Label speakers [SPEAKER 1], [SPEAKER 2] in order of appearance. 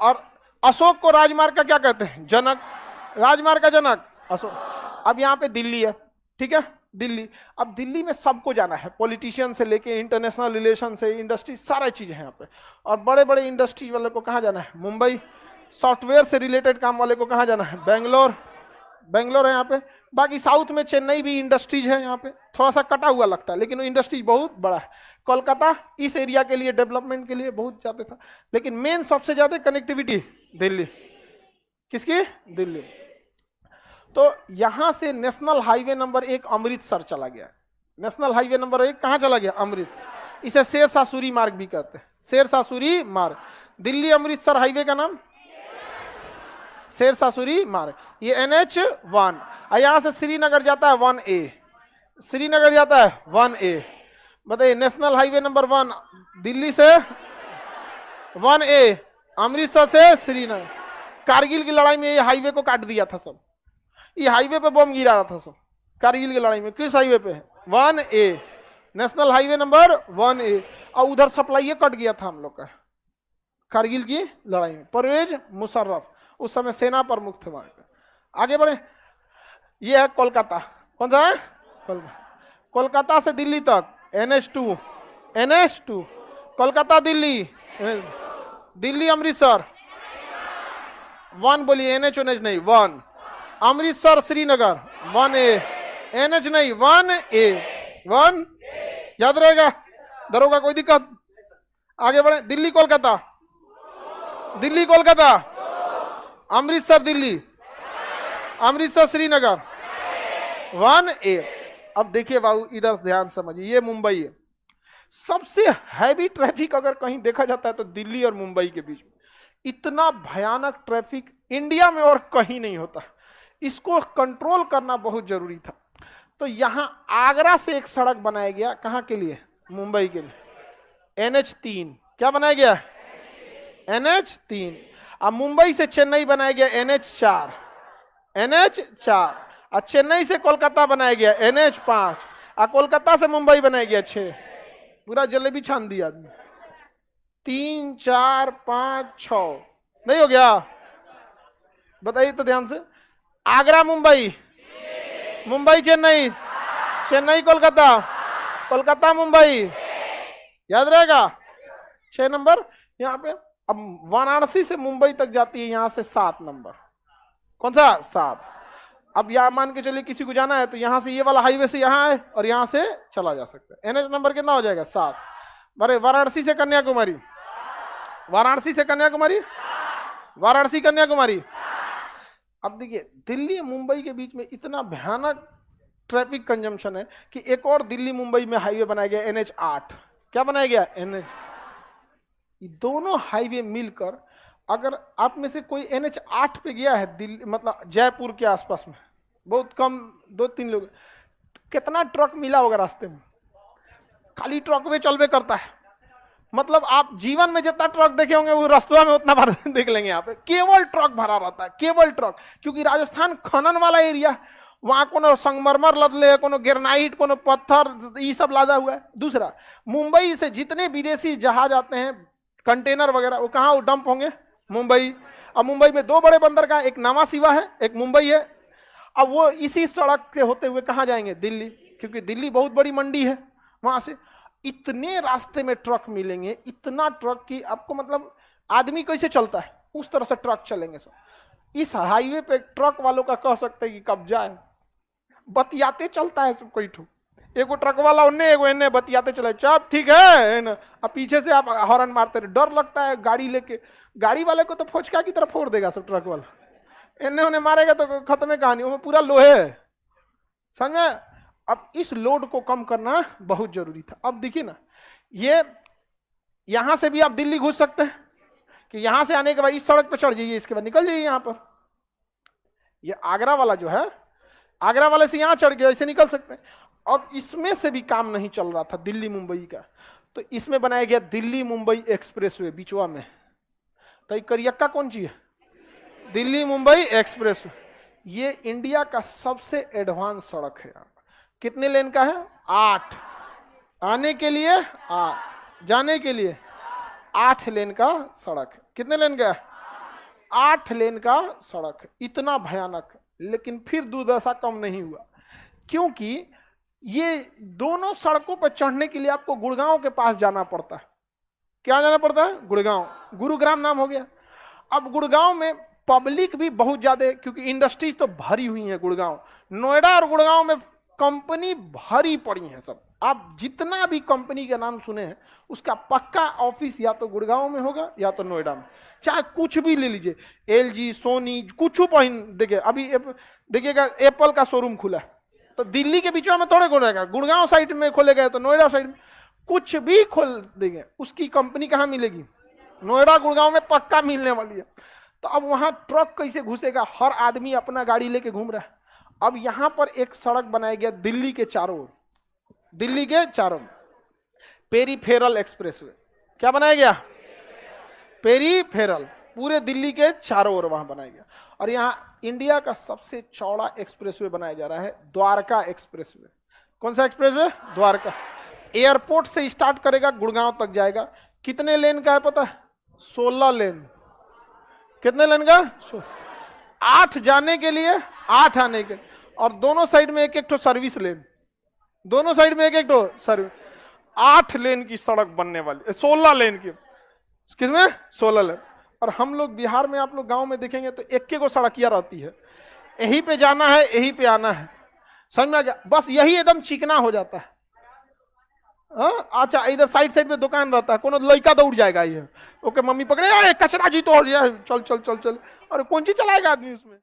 [SPEAKER 1] और अशोक को राजमार्ग का क्या कहते हैं? जनक। राजमार्ग का जनक अशोक। अब यहाँ पे दिल्ली है, ठीक है, दिल्ली। अब दिल्ली में सबको जाना है, पॉलिटिशियन से लेके इंटरनेशनल रिलेशन से इंडस्ट्री, सारा चीज है यहाँ पे। और बड़े बड़े इंडस्ट्री वाले को कहाँ जाना है? मुंबई। सॉफ्टवेयर से रिलेटेड काम वाले को कहाँ जाना है? बेंगलोर। बेंगलोर है यहाँ पे। बाकी साउथ में चेन्नई भी इंडस्ट्रीज है यहाँ पे, थोड़ा सा कटा हुआ लगता है लेकिन इंडस्ट्रीज बहुत बड़ा है। कोलकाता इस एरिया के लिए डेवलपमेंट के लिए बहुत ज्यादा था, लेकिन मेन सबसे ज्यादा कनेक्टिविटी दिल्ली। किसकी? दिल्ली। तो यहां से नेशनल हाईवे नंबर 1 अमृतसर चला गया। नेशनल हाईवे नंबर 1 कहां चला गया? अमृत। इसे शेरशाह सूरी मार्ग भी कहते हैं, शेरशाह सूरी मार्ग। दिल्ली अमृतसर हाईवे का नाम शेरशाह सूरी मार्ग। ये NH1। यहां से श्रीनगर जाता है 1A, श्रीनगर जाता है 1A। बताइए नेशनल हाईवे नंबर 1 दिल्ली से 1A, अमृतसर से श्रीनगर। कारगिल की लड़ाई में ये हाईवे को काट दिया था सब, ये हाईवे पे बम गिरा रहा था सब कारगिल की लड़ाई में। किस हाईवे पे है? 1A, national highway number 1A। और उधर सप्लाई कट गया था हम लोग का कारगिल की लड़ाई में। परवेज मुशर्रफ उस समय सेना प्रमुख थे वहां पे। आगे बढ़े, ये है कोलकाता। कौन सा है? कोलकाता से दिल्ली तक NH2, NH2। कोलकाता दिल्ली, दिल्ली अमृतसर 1 बोलिए, NH नहीं 1। अमृतसर श्रीनगर 1A, NH नहीं 1A, 1। याद रहेगा, दरोगा कोई दिक्कत? आगे बढ़े, दिल्ली कोलकाता, दिल्ली कोलकाता, अमृतसर दिल्ली, अमृतसर श्रीनगर 1A। अब देखिए बाबू इधर ध्यान समझिए, ये मुंबई है। सबसे हैवी ट्रैफिक अगर कहीं देखा जाता है तो दिल्ली और मुंबई के बीच में। इतना भयानक ट्रैफिक इंडिया में और कहीं नहीं होता। इसको कंट्रोल करना बहुत जरूरी था। तो यहां आगरा से एक सड़क बनाया गया, कहां के लिए? मुंबई के लिए। NH3। क्या बनाया गया? NH3। अब मुंबई से चेन्नई बनाया गया NH4, NH4। और चेन्नई से कोलकाता बनाया गया NH5। और कोलकाता से मुंबई बनाया गया 6। पूरा जलेबी छान दिया आदमी। 3 4 5 6 नहीं हो गया? बताइए तो ध्यान से। आगरा मुंबई, मुंबई चेन्नई, चेन्नई कोलकाता, कोलकाता मुंबई। याद रहेगा? 6 नंबर यहाँ पे। अब वाराणसी से मुंबई तक जाती है यहां से 7 नंबर। कौन सा? 7। अब यहां मान के चलिए किसी को जाना है तो यहां से ये वाला हाईवे से यहां है और यहां से चला जा सकता है। NH नंबर कितना हो जाएगा? 7। अरे वाराणसी से कन्याकुमारी, वाराणसी से कन्याकुमारी, वाराणसी कन्याकुमारी। अब देखिए दिल्ली मुंबई के बीच में इतना भयानक ट्रैफिक कंजम्पशन है कि एक और दिल्ली मुंबई में हाईवे बनाया गया NH8। क्या बनाया गया? NH। दोनों हाईवे मिलकर, अगर आप में से कोई NH8 पे गया है दिल्ली मतलब जयपुर के आसपास में, बहुत कम 2-3 लोग, कितना ट्रक मिला होगा रास्ते में? खाली ट्रक में चलवे करता है। मतलब आप जीवन में जितना ट्रक देखे होंगे वो रास्ते में उतना भर देख लेंगे। यहाँ पे केवल ट्रक भरा रहता है, केवल ट्रक। क्योंकि राजस्थान खनन वाला एरिया, वहां कोनो संगमरमर लदले, कोनो ग्रेनाइट, कोनो पत्थर, ये सब लादा हुआ है। दूसरा, मुंबई से जितने विदेशी जहाज आते हैं, कंटेनर वगैरह, वो कहाँ डंप होंगे? मुंबई। अब मुंबई में 2 बड़े बंदर का, एक नामा शिवा है, एक मुंबई है। अब वो इसी सड़क के होते हुए कहाँ जाएंगे? दिल्ली। क्योंकि दिल्ली बहुत बड़ी मंडी है, वहां से इतने रास्ते में ट्रक मिलेंगे, इतना ट्रक की आपको मतलब आदमी कैसे चलता है उस तरह से ट्रक चलेंगे सब। इस हाईवे पे ट्रक वालों का कह सकते हैं कि कब्जा है। बतियाते चलता है सब कोई ठू, एगो ट्रक वाला उन्ने एगो इन्ने बतियाते चले, चप ठीक है ना। अब पीछे से आप हॉर्न मारते रहे, डर लगता है गाड़ी लेके। गाड़ी वाले को तो फोचका की तरफ फोड़ देगा सब, ट्रक वाला इन्ने उन्हें मारेगा तो खत्म है कहानी। वो पूरा लोहे है, समझे? अब इस लोड को कम करना बहुत जरूरी था। अब देखिए ना, ये यहां से भी आप दिल्ली घुस सकते हैं कि यहां से आने के बाद इस सड़क पर चढ़ जाइए, इसके बाद निकल जाइए यहां पर। ये आगरा वाला जो है, आगरा वाले से यहां चढ़ के ऐसे निकल सकते हैं। अब इसमें से भी काम नहीं चल रहा था दिल्ली मुंबई का, तो इसमें बनाया गया दिल्ली मुंबई एक्सप्रेसवे बिचवा में। तो करियक्का कौन सी है? दिल्ली मुंबई एक्सप्रेसवे। ये इंडिया का सबसे एडवांस सड़क है। कितने लेन का है? 8। आने के लिए 8, जाने के लिए 8 लेन का सड़क है। कितने लेन का है? 8 लेन का सड़क है, इतना भयानक। लेकिन फिर दुर्दशा कम नहीं हुआ, क्योंकि ये दोनों सड़कों पर चढ़ने के लिए आपको गुड़गांव के पास जाना पड़ता है। क्या जाना पड़ता है? गुड़गांव, गुरुग्राम नाम हो गया। अब गुड़गांव में पब्लिक भी बहुत ज्यादा, क्योंकि इंडस्ट्रीज तो भरी हुई है गुड़गांव, नोएडा और गुड़गांव में कंपनी भरी पड़ी है सब। आप जितना भी कंपनी का नाम सुने हैं उसका पक्का ऑफिस या तो गुड़गांव में होगा या तो नोएडा में। चाहे कुछ भी ले लीजिए, एलजी, सोनी, कुछ देखिए अभी देखिएगा एप्पल का शोरूम खुला है, तो दिल्ली के बीच में थोड़े खोलेगा, गुड़गांव साइड में खोलेगा तो नोएडा साइड में, कुछ भी खोल देंगे उसकी कंपनी कहाँ मिलेगी? नोएडा गुड़गांव में पक्का मिलने वाली है। तो अब वहां ट्रक कैसे घुसेगा? हर आदमी अपना गाड़ी लेके घूम रहा है। अब यहां पर एक सड़क बनाया गया दिल्ली के चारों ओर, दिल्ली के चारों, पेरीफेरल एक्सप्रेसवे। क्या बनाया गया? पेरीफेरल, पूरे दिल्ली के चारों ओर वहां बनाया गया। और यहाँ इंडिया का सबसे चौड़ा एक्सप्रेसवे बनाया जा रहा है, द्वारका एक्सप्रेसवे। कौन सा एक्सप्रेसवे? द्वारका। एयरपोर्ट से स्टार्ट करेगा, गुड़गांव तक जाएगा। कितने लेन का है पता है? 16 लेन। कितने लेन का? 8 जाने के लिए, 8 आने के, और दोनों साइड में एक एक तो सर्विस लेन, दोनों साइड में एक एक तो सर्विस। 8 लेन की सड़क बनने वाली, 16 लेन की। किसमें? 16 लेन। और हम लोग बिहार में, आप लोग गांव में देखेंगे तो एक को सड़कियां रहती है, यहीं पे जाना है, यहीं पे आना है, समझ में आ गया? बस यही एकदम चिकना हो जाता है। अच्छा, इधर साइड में दुकान रहता है, कोनो लड़का दौड़ जाएगा, ये ओके मम्मी पकड़े, अरे कचरा जी तो चल चल चल चल, और कौन सी चलाएगा आदमी उसमें?